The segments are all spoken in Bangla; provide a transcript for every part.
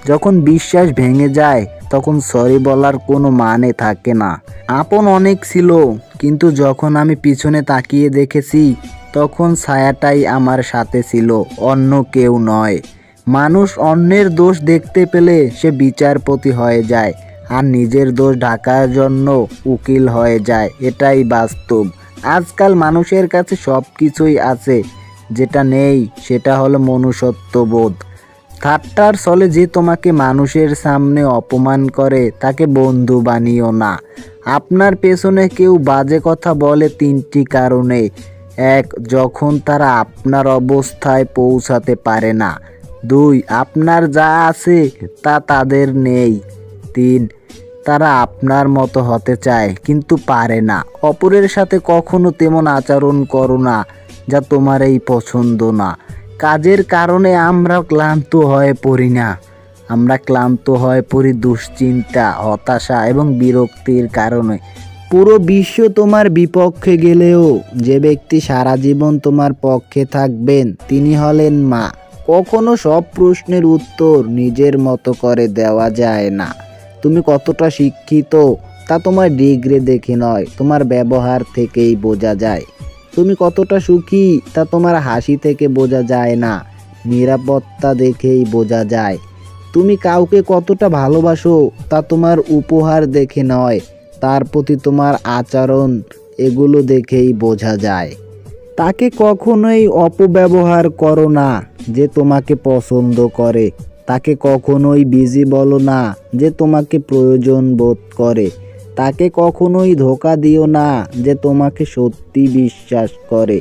যখন বিশ্বাস ভেঙে যায় তখন সরি বলার কোনো মানে থাকে না। আপন অনেক ছিল, কিন্তু যখন আমি পিছনে তাকিয়ে দেখেছি তখন ছায়াটাই আমার সাথে ছিল, অন্য কেউ নয়। মানুষ অন্যের দোষ দেখতে পেলে সে বিচারপতি হয়ে যায়, আর নিজের দোষ ঢাকার জন্য উকিল হয়ে যায়। এটাই বাস্তব। আজকাল মানুষের কাছে সব কিছুই আছে, যেটা নেই সেটা হলো মনুষ্যত্ববোধ। ঠাট্টার ছলে যে তোমাকে মানুষের সামনে অপমান করে তাকে বন্ধু বানিও না। আপনার পেছনে কেউ বাজে কথা বলে তিনটি কারণে: এক, যখন তারা আপনার অবস্থায় পৌঁছাতে পারে না। দুই, আপনার যা আছে তা তাদের নেই। তিন, তারা আপনার মতো হতে চায় কিন্তু পারে না। অপরের সাথে কখনো তেমন আচরণ করো না যা তোমার এই পছন্দ না। কাজের কারণে আমরা ক্লান্ত হয়ে পড়ি না, আমরা ক্লান্ত হয়ে পড়ি দুশ্চিন্তা, হতাশা এবং বিরক্তির কারণে। পুরো বিশ্ব তোমার বিপক্ষে গেলেও যে ব্যক্তি সারা জীবন তোমার পক্ষে থাকবেন তিনি হলেন মা। কখনো সব প্রশ্নের উত্তর নিজের মতো করে দেওয়া যায় না। তুমি কতটা শিক্ষিত তা তোমার ডিগ্রি দেখে নয়, তোমার ব্যবহার থেকেই বোঝা যায়। তুমি কতটা সুখী তা তোমার হাসি থেকে বোঝা যায় না, নিরাপত্তা দেখেই বোঝা যায়। তুমি কাউকে কতটা ভালোবাসো তা তোমার উপহার দেখে নয়, তার প্রতি তোমার আচরণ, এগুলো দেখেই বোঝা যায়। তাকে কখনোই অপব্যবহার করো না যে তোমাকে পছন্দ করে। তাকে কখনোই বিজি বলো না যে তোমাকে প্রয়োজন বোধ করে। তাকে কখনোই ধোঁকা দিও না যে তোমাকে সত্যি বিশ্বাস করে।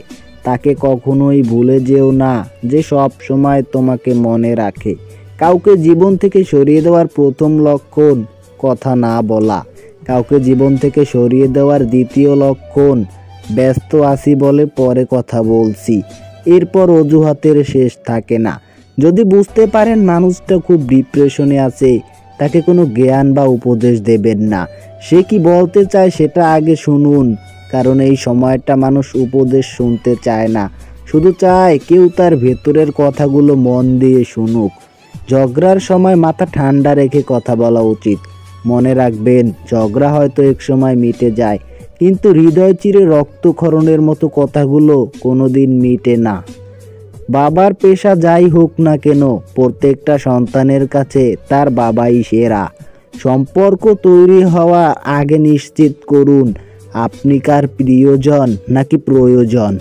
তাকে কখনোই ভুলে যেও না যে সব সময় তোমাকে মনে রাখে। কাউকে জীবন থেকে সরিয়ে দেওয়ার প্রথম লক্ষণ কথা না বলা। কাউকে জীবন থেকে সরিয়ে দেওয়ার দ্বিতীয় লক্ষণ ব্যস্ত আছি বলে পরে কথা বলছি। এরপর অজুহাতের শেষ থাকে না। যদি বুঝতে পারেন মানুষটা খুব ডিপ্রেশনে আছে, তাকে কোনো জ্ঞান বা উপদেশ দেবেন না। সে কি বলতে চায় সেটা আগে শুনুন, কারণ এই সময়টা মানুষ উপদেশ শুনতে চায় না, শুধু চায় কেউ তার ভেতরের কথাগুলো মন দিয়ে শুনুক। ঝগড়ার সময় মাথা ঠান্ডা রেখে কথা বলা উচিত। মনে রাখবেন, ঝগড়া হয়তো এক সময় মিটে যায়, কিন্তু হৃদয় চিরে রক্তক্ষরণের মতো কথাগুলো কোনোদিন মিটে না। বাবার পেশা যাই হোক না কেন, প্রত্যেকটা সন্তানের কাছে তার বাবাই সেরা। সম্পর্ক তৈরি হওয়ার আগে নিশ্চিত করুন আপনি কার প্রিয়জন নাকি প্রয়োজন।